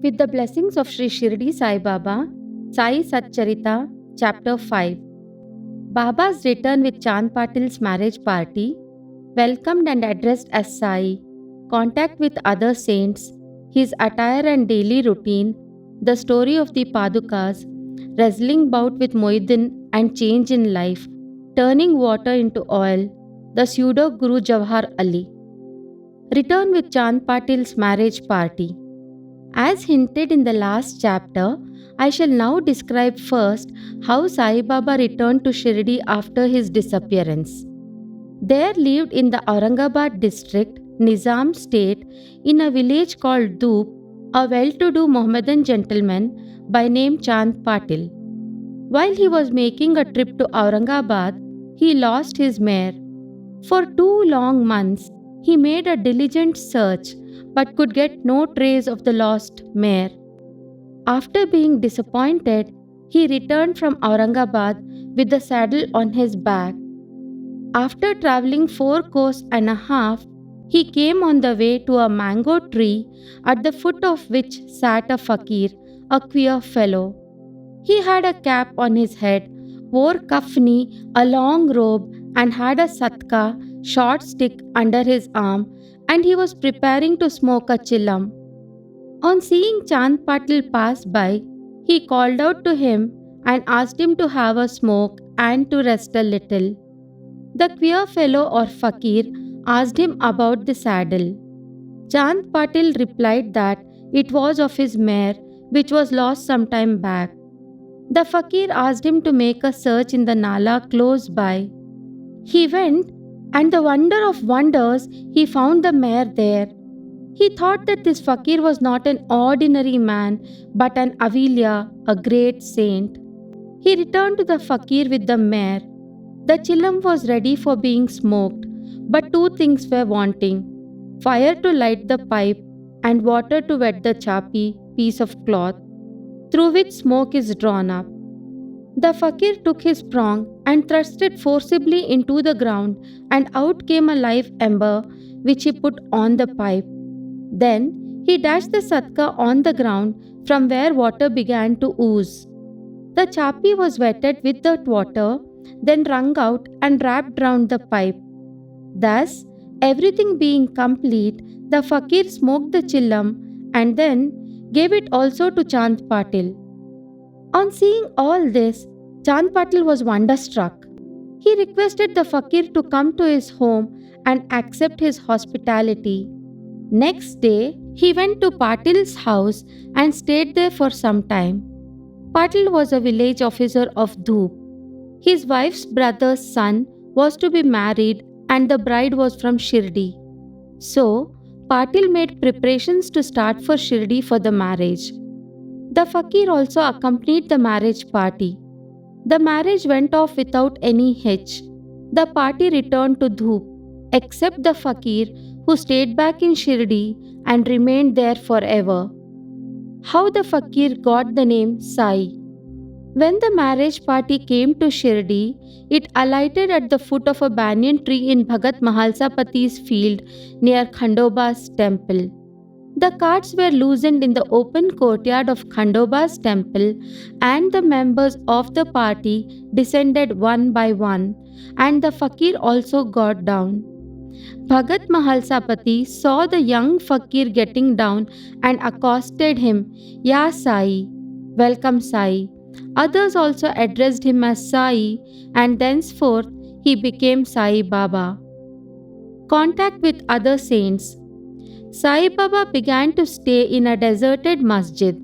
With the blessings of Shri Shirdi Sai Baba, Sai Satcharitra Chapter 5. Baba's return with Chand Patil's marriage party, welcomed and addressed as Sai, contact with other saints, his attire and daily routine, the story of the Padukas, wrestling bout with Mohdin and change in life, turning water into oil, the Pseudo Guru Javhar Alli. Return with Chand Patil's marriage party. As hinted in the last chapter, I shall now describe first how Sai Baba returned to Shirdi after his disappearance. There lived in the Aurangabad district, Nizam state, in a village called Dhoop, a well-to-do Mohammedan gentleman by name Chand Patil. While he was making a trip to Aurangabad, he lost his mare. For 2 long months, he made a diligent search but could get no trace of the lost mare. After being disappointed, he returned from Aurangabad with the saddle on his back. After travelling 4 kos and a half, he came on the way to a mango tree at the foot of which sat a fakir, a queer fellow. He had a cap on his head, wore kafni, a long robe, and had a satka, short stick under his arm, and he was preparing to smoke a chillam. On seeing Chand Patil pass by, he called out to him and asked him to have a smoke and to rest a little. The queer fellow or fakir asked him about the saddle. Chand Patil replied that it was of his mare, which was lost some time back. The fakir asked him to make a search in the nala close by. He went, and the wonder of wonders, he found the mare there. He thought that this fakir was not an ordinary man, but an Avilya, a great saint. He returned to the fakir with the mare. The chillam was ready for being smoked, but 2 things were wanting: fire to light the pipe and water to wet the chapi, piece of cloth, through which smoke is drawn up. The fakir took his prong and thrust it forcibly into the ground, and out came a live ember which he put on the pipe. Then he dashed the satka on the ground from where water began to ooze. The chapi was wetted with that water, then wrung out and wrapped round the pipe. Thus, everything being complete, the fakir smoked the chillam and then gave it also to Chand Patil. On seeing all this, Chand Patil was wonderstruck. He requested the fakir to come to his home and accept his hospitality. Next day, he went to Patil's house and stayed there for some time. Patil was a village officer of Dhoop. His wife's brother's son was to be married and the bride was from Shirdi. So, Patil made preparations to start for Shirdi for the marriage. The fakir also accompanied the marriage party. The marriage went off without any hitch. The party returned to Dhoop, except the fakir who stayed back in Shirdi and remained there forever. How the fakir got the name Sai. When the marriage party came to Shirdi, it alighted at the foot of a banyan tree in Bhagat Mahalsapati's field near Khandoba's temple. The carts were loosened in the open courtyard of Khandoba's temple, and the members of the party descended one by one, and the fakir also got down. Bhagat Mahalsapati saw the young fakir getting down and accosted him, "Ya Sai," "Welcome Sai." Others also addressed him as Sai, and thenceforth he became Sai Baba. Contact with other saints. Sai Baba began to stay in a deserted masjid.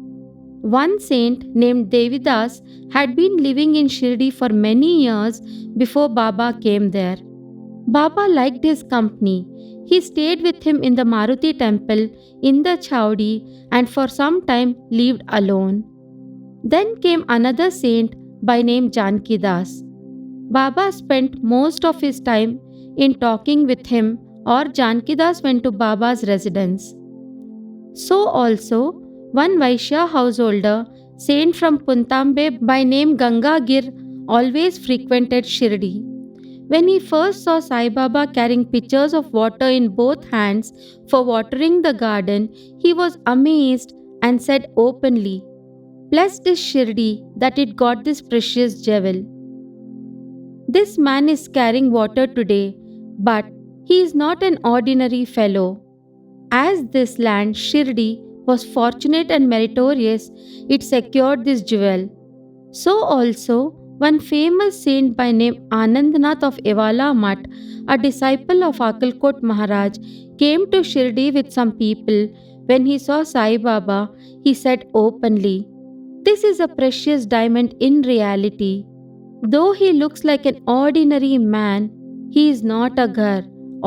One saint named Devidas had been living in Shirdi for many years before Baba came there. Baba liked his company. He stayed with him in the Maruti temple in the Chowdi and for some time lived alone. Then came another saint by name Jankidas. Baba spent most of his time in talking with him, or Jankidas went to Baba's residence. So also, one Vaishya householder, saint from Puntambe by name Gangagir, always frequented Shirdi. When he first saw Sai Baba carrying pitchers of water in both hands for watering the garden, he was amazed and said openly, "Blessed is Shirdi that it got this precious jewel. This man is carrying water today, but he is not an ordinary fellow. As this land, Shirdi, was fortunate and meritorious, it secured this jewel. So also, one famous saint by name Anandnath of Evala Mutt, a disciple of Akalkot Maharaj, came to Shirdi with some people. When he saw Sai Baba, he said openly, 'This is a precious diamond in reality. Though he looks like an ordinary man, he is not a ghar,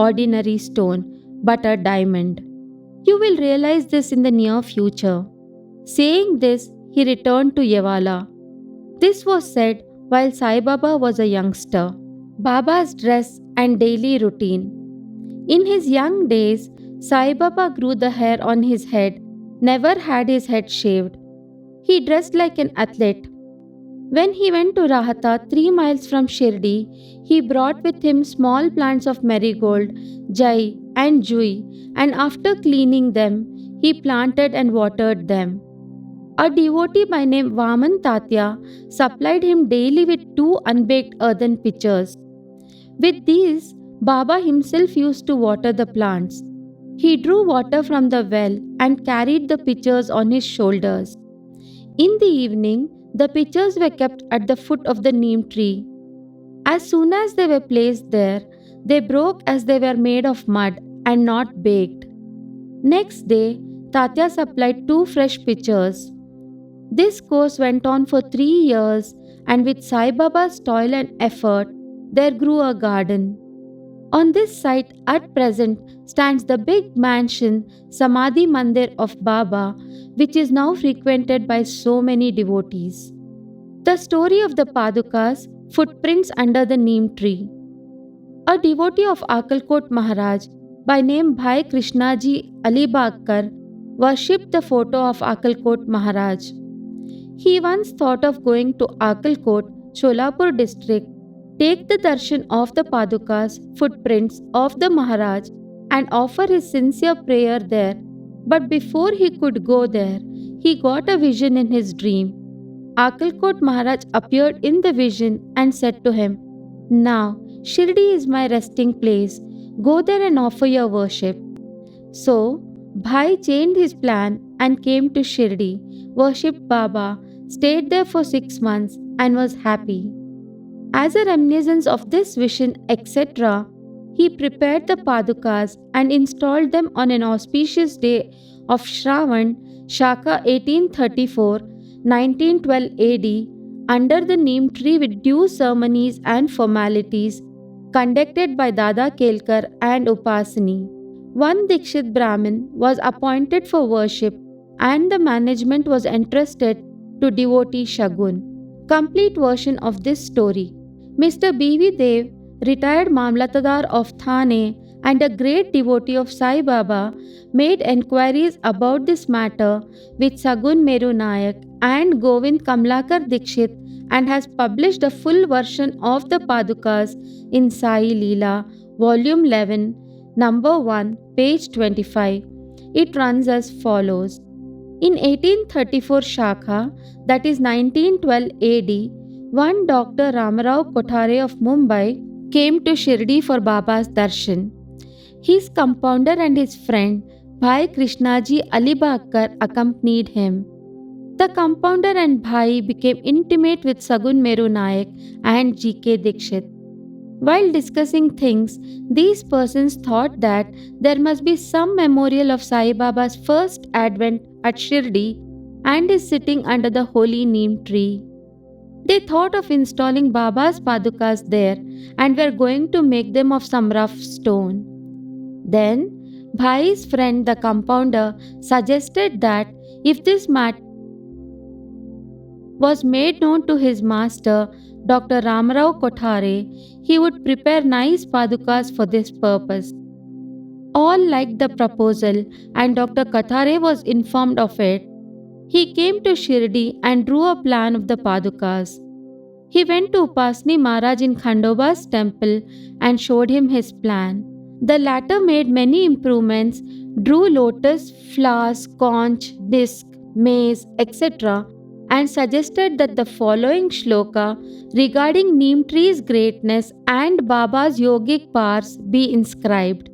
ordinary stone, but a diamond. You will realize this in the near future.' Saying this, he returned to Yevala. This was said while Sai Baba was a youngster. Baba's dress and daily routine. In his young days, Sai Baba grew the hair on his head, never had his head shaved. He dressed like an athlete. When he went to Rahata, 3 miles from Shirdi, he brought with him small plants of marigold, jai, and jui, and after cleaning them, he planted and watered them. A devotee by name Vaman Tatya supplied him daily with 2 unbaked earthen pitchers. With these, Baba himself used to water the plants. He drew water from the well and carried the pitchers on his shoulders. In the evening, the pitchers were kept at the foot of the neem tree. As soon as they were placed there, they broke as they were made of mud and not baked. Next day, Tatya supplied 2 fresh pitchers. This course went on for 3 years, and with Sai Baba's toil and effort, there grew a garden. On this site at present stands the big mansion Samadhi Mandir of Baba, which is now frequented by so many devotees. The story of the Padukas, footprints under the neem tree. A devotee of Akalkot Maharaj by name Bhai Krishnaji Alibakkar worshipped the photo of Akalkot Maharaj. He once thought of going to Akalkot, Sholapur district, take the darshan of the Padukas, footprints of the Maharaj, and offer his sincere prayer there. But before he could go there, he got a vision in his dream. Akalkot Maharaj appeared in the vision and said to him, "Now, Shirdi is my resting place. Go there and offer your worship." So, Bhai changed his plan and came to Shirdi, worshipped Baba, stayed there for 6 months, and was happy. As a reminiscence of this vision, etc., he prepared the Padukas and installed them on an auspicious day of Shravan, Shaka 1834, 1912 AD, under the neem tree with due ceremonies and formalities conducted by Dada Kelkar and Upasani. One Dikshit Brahmin was appointed for worship, and the management was entrusted to devotee Shagun. Complete version of this story. Mr. B.V. Dev, retired Mamlatadar of Thane and a great devotee of Sai Baba, made enquiries about this matter with Sagun Meru Nayak and Govind Kamlakar Dikshit, and has published a full version of the Padukas in Sai Leela, Volume 11, Number 1, page 25. It runs as follows. In 1834 Shaka, that is 1912 AD, one Dr. Ramarao Kothare of Mumbai came to Shirdi for Baba's darshan. His compounder and his friend Bhai Krishnaji Alibakkar accompanied him. The compounder and Bhai became intimate with Sagun Meru Nayak and G.K. Dikshit. While discussing things, these persons thought that there must be some memorial of Sai Baba's first advent at Shirdi and his sitting under the holy neem tree. They thought of installing Baba's Padukas there and were going to make them of some rough stone. Then, Bhai's friend, the compounder, suggested that if this matter was made known to his master, Dr. Ramarao Kothare, he would prepare nice Padukas for this purpose. All liked the proposal, and Dr. Kothare was informed of it. He came to Shirdi and drew a plan of the Padukas. He went to Upasani Maharaj in Khandoba's temple and showed him his plan. The latter made many improvements, drew lotus, flowers, conch, disc, maize, etc., and suggested that the following shloka regarding neem tree's greatness and Baba's yogic powers be inscribed.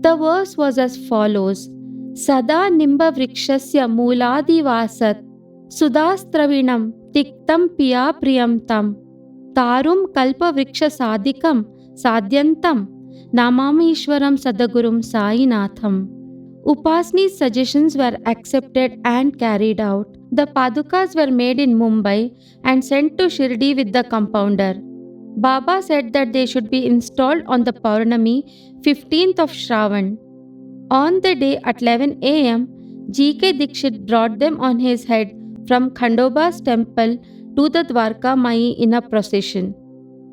The verse was as follows: Sada nimba vrikshasya mooladivasat sudastravinam tiktam piya priyam tam tarum kalpa vriksha sadikam sadyantam namamishwaram sadagurum sainatham. Upasni's suggestions were accepted and carried out. The Padukas were made in Mumbai and sent to Shirdi with the compounder. Baba said that they should be installed on the Paurnami, 15th of Shravan. On the day at 11 am, G.K. Dikshit brought them on his head from Khandoba's temple to the Dwarka Mai in a procession.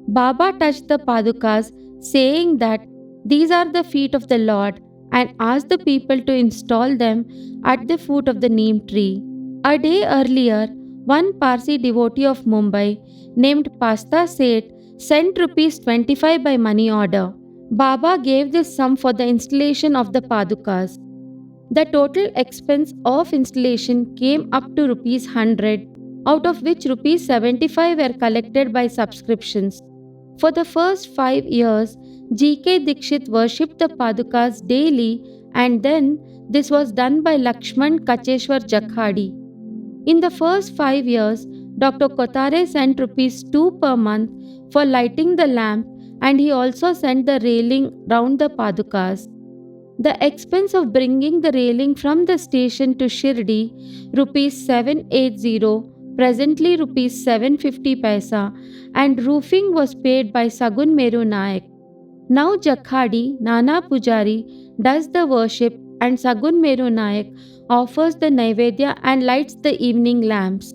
Baba touched the Padukas, saying that these are the feet of the Lord, and asked the people to install them at the foot of the neem tree. A day earlier, one Parsi devotee of Mumbai named Pasta Seth sent rupees 25 by money order. Baba gave this sum for the installation of the Padukas. The total expense of installation came up to rupees 100, out of which rupees 75 were collected by subscriptions. For the first 5 years, G.K. Dikshit worshipped the Padukas daily, and then this was done by Lakshman Kacheshwar Jakhadi. In the first 5 years, Dr. Kotare sent rupees 2 per month for lighting the lamp, and he also sent the railing round the Padukas. The expense of bringing the railing from the station to Shirdi, rupees 780, presently rupees 750 paisa, and roofing was paid by Sagun Meru Nayak. Now Jakhadi, Nana Pujari, does the worship, and Sagun Meru Nayak offers the Naivedya and lights the evening lamps.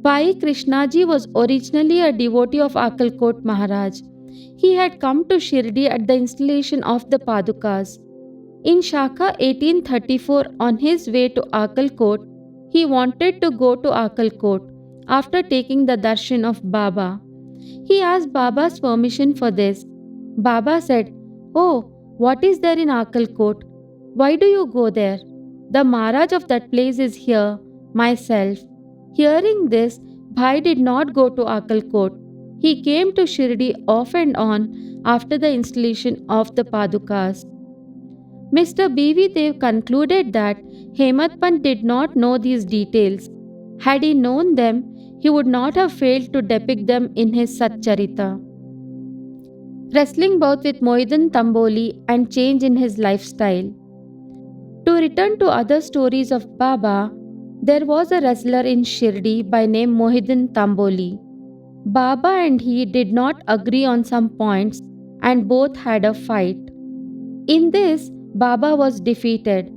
Pai Krishnaji was originally a devotee of Akalkot Maharaj. He had come to Shirdi at the installation of the Padukas. In Shaka 1834, on his way to Akalkot, he wanted to go to Akalkot after taking the darshan of Baba. He asked Baba's permission for this. Baba said, "Oh, what is there in Akalkot? Why do you go there? The Maharaj of that place is here, myself." Hearing this, Bhai did not go to Akalkot. He came to Shirdi off and on after the installation of the Padukas. Mr. B.V. Dev concluded that Hemant Pant did not know these details. Had he known them, he would not have failed to depict them in his Satcharita. Wrestling Bout with Mohdin Tamboli and change in his lifestyle. To return to other stories of Baba, there was a wrestler in Shirdi by name Mohdin Tamboli. Baba and he did not agree on some points and both had a fight. In this, Baba was defeated.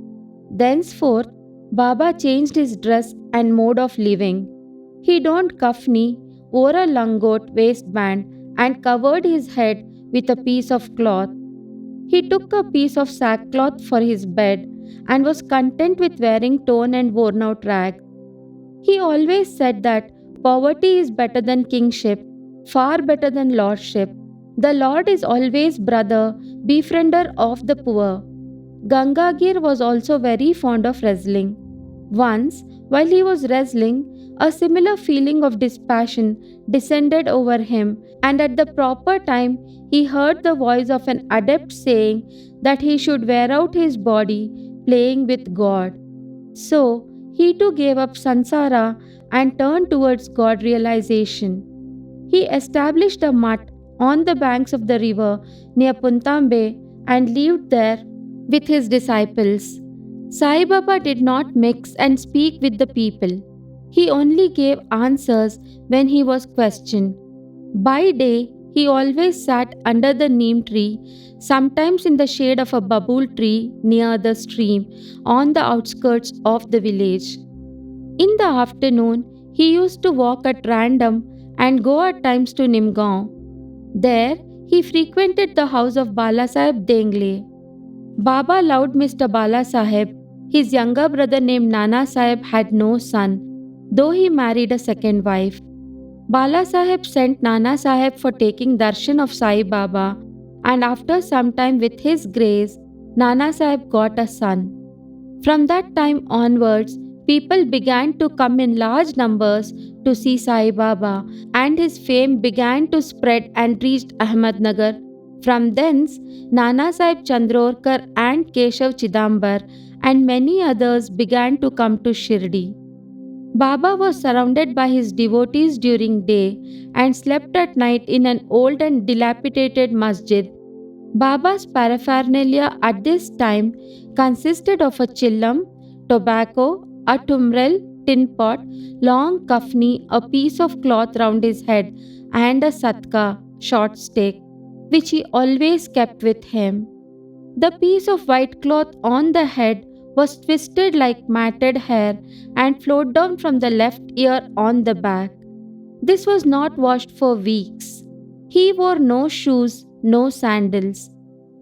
Thenceforth, Baba changed his dress and mode of living. He donned kafni, wore a langot waistband, and covered his head with a piece of cloth. He took a piece of sackcloth for his bed and was content with wearing torn and worn out rags. He always said that poverty is better than kingship, far better than lordship. The Lord is always brother, befriender of the poor. Gangagir was also very fond of wrestling. Once, while he was wrestling, a similar feeling of dispassion descended over him, and at the proper time he heard the voice of an adept saying that he should wear out his body playing with God. So, he too gave up sansara and turned towards God realization. He established a mutt on the banks of the river near Puntambe and lived there with his disciples. Sai Baba did not mix and speak with the people. He only gave answers when he was questioned. By day, he always sat under the neem tree, sometimes in the shade of a babul tree near the stream on the outskirts of the village. In the afternoon, he used to walk at random and go at times to Nimgaon. There, he frequented the house of Balasaheb Dengle. Baba loved Mr. Balasaheb. His younger brother named Nana Saheb had no son, though he married a second wife. Balasaheb sent Nana Saheb for taking darshan of Sai Baba, and after some time with his grace, Nana Saheb got a son. From that time onwards, People began to come in large numbers to see Sai Baba, and his fame began to spread and reached Ahmednagar. From thence, Nana Sahib Chandorkar and Keshav Chidambar and many others began to come to Shirdi. Baba was surrounded by his devotees during day and slept at night in an old and dilapidated masjid. Baba's paraphernalia at this time consisted of a chillam, tobacco, a tumbrel, tin pot, long kafni, a piece of cloth round his head, and a satka, short stick, which he always kept with him. The piece of white cloth on the head was twisted like matted hair and flowed down from the left ear on the back. This was not washed for weeks. He wore no shoes, no sandals.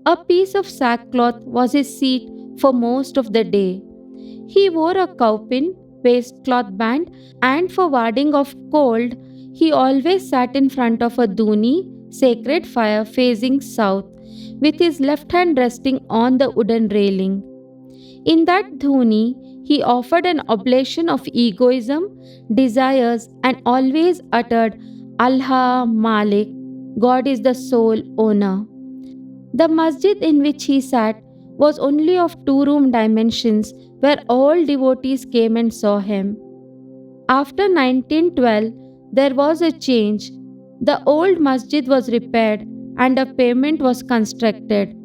A piece of sackcloth was his seat for most of the day. He wore a cowpin, waistcloth band, and for warding off cold, he always sat in front of a duni, sacred fire facing south, with his left hand resting on the wooden railing. In that dhuni, he offered an oblation of egoism, desires, and always uttered, Allah Malik, God is the sole owner. The masjid in which he sat was only of 2-room dimensions, where all devotees came and saw him. After 1912, there was a change. The old masjid was repaired and a pavement was constructed.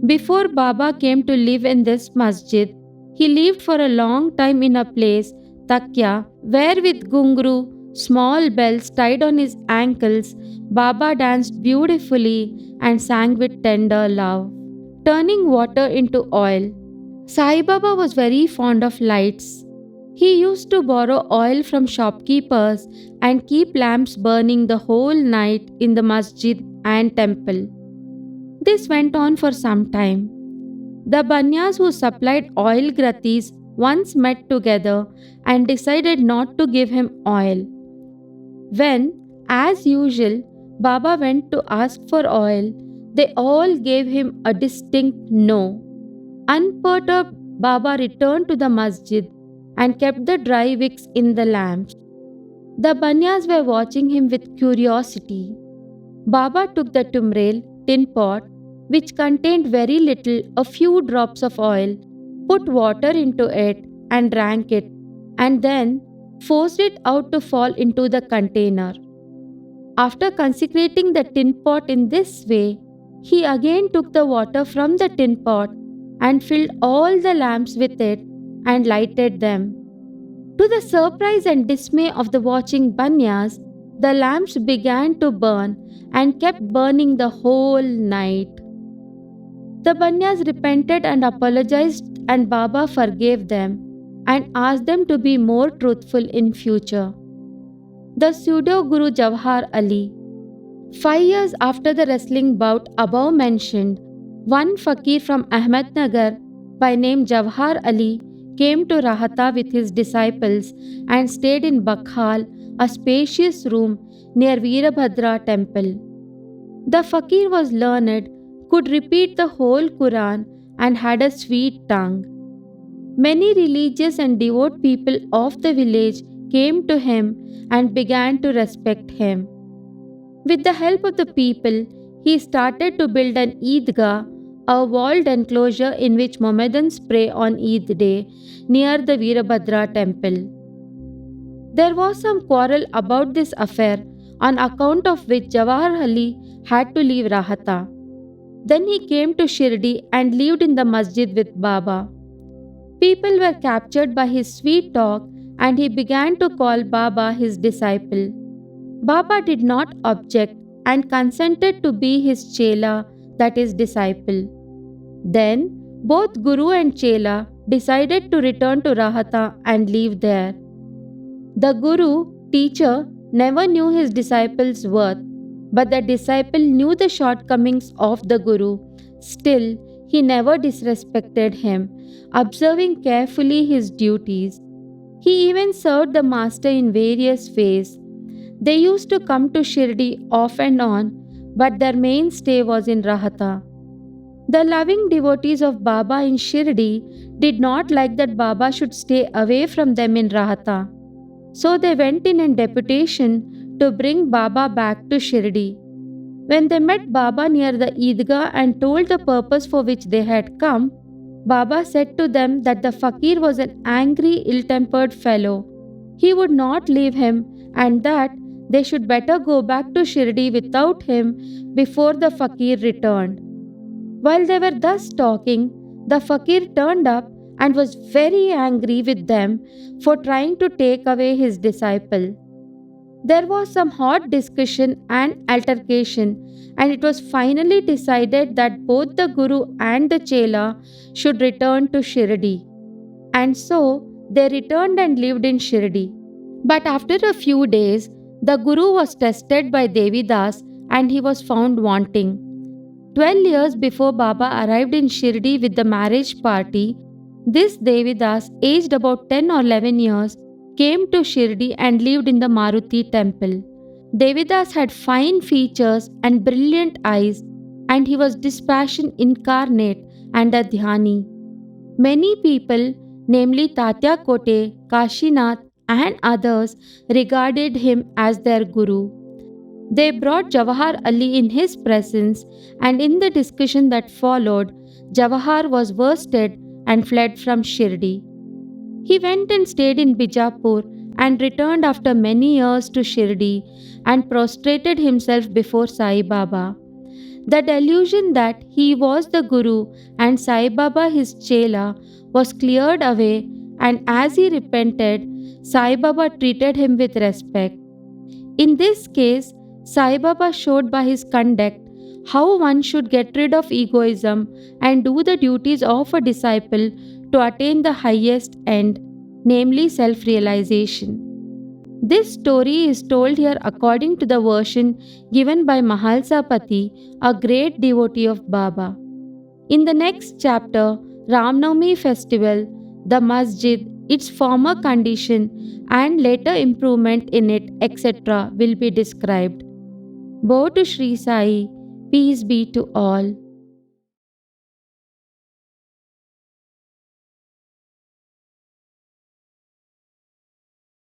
Before Baba came to live in this masjid, he lived for a long time in a place, Takya, where with gungru, small bells tied on his ankles, Baba danced beautifully and sang with tender love. Turning water into oil. Sai Baba was very fond of lights. He used to borrow oil from shopkeepers and keep lamps burning the whole night in the masjid and temple. This went on for some time. The Banyas who supplied oil gratis once met together and decided not to give him oil. When, as usual, Baba went to ask for oil, they all gave him a distinct no. Unperturbed, Baba returned to the masjid and kept the dry wicks in the lamps. The Banyas were watching him with curiosity. Baba took the tumbrel, tin pot, which contained very little, a few drops of oil, put water into it and drank it, and then forced it out to fall into the container. After consecrating the tin pot in this way, he again took the water from the tin pot and filled all the lamps with it and lighted them. To the surprise and dismay of the watching Banyas, the lamps began to burn and kept burning the whole night. The Banyas repented and apologized, and Baba forgave them and asked them to be more truthful in future. The Pseudo Guru Javhar Alli. 5 years after the wrestling bout above mentioned, one fakir from Ahmednagar by name Javhar Ali came to Rahata with his disciples and stayed in Bakhal, a spacious room near Veerabhadra temple. The fakir was learned, could repeat the whole Quran, and had a sweet tongue. Many religious and devout people of the village came to him and began to respect him. With the help of the people, he started to build an Eidgah, a walled enclosure in which Mohammedans pray on Eid day near the Veerabhadra temple. There was some quarrel about this affair, on account of which Javahar Ali had to leave Rahata. Then he came to Shirdi and lived in the masjid with Baba. People were captured by his sweet talk and he began to call Baba his disciple. Baba did not object and consented to be his chela, that is disciple. Then both Guru and chela decided to return to Rahata and live there. The Guru, teacher, never knew his disciple's worth, but the disciple knew the shortcomings of the Guru. Still, he never disrespected him, observing carefully his duties. He even served the master in various ways. They used to come to Shirdi off and on, but their main stay was in Rahata. The loving devotees of Baba in Shirdi did not like that Baba should stay away from them in Rahata. So they went in deputation to bring Baba back to Shirdi. When they met Baba near the Eidgah and told the purpose for which they had come, Baba said to them that the fakir was an angry, ill-tempered fellow. He would not leave him and that they should better go back to Shirdi without him before the fakir returned. While they were thus talking, the fakir turned up and was very angry with them for trying to take away his disciple. There was some hot discussion and altercation, and it was finally decided that both the Guru and the Chela should return to Shirdi. And so they returned and lived in Shirdi. But after a few days, the Guru was tested by Devidas and he was found wanting. 12 years before Baba arrived in Shirdi with the marriage party, this Devidas, aged about 10 or 11 years, came to Shirdi and lived in the Maruti temple. Devidas had fine features and brilliant eyes, and he was dispassion incarnate and a dhyani. Many people, namely Tatya Kote, Kashinath, and others, regarded him as their guru. They brought Javhar Alli in his presence, and in the discussion that followed, Javhar was worsted and fled from Shirdi. He went and stayed in Bijapur and returned after many years to Shirdi and prostrated himself before Sai Baba. The delusion that he was the Guru and Sai Baba his Chela was cleared away, and as he repented, Sai Baba treated him with respect. In this case, Sai Baba showed by his conduct how one should get rid of egoism and do the duties of a disciple to attain the highest end, namely self-realization. This story is told here according to the version given by Mahalsapati, a great devotee of Baba. In the next chapter, Ramnavami festival, the masjid, its former condition and later improvement in it, etc. will be described. Bow to Shri Sai, peace be to all.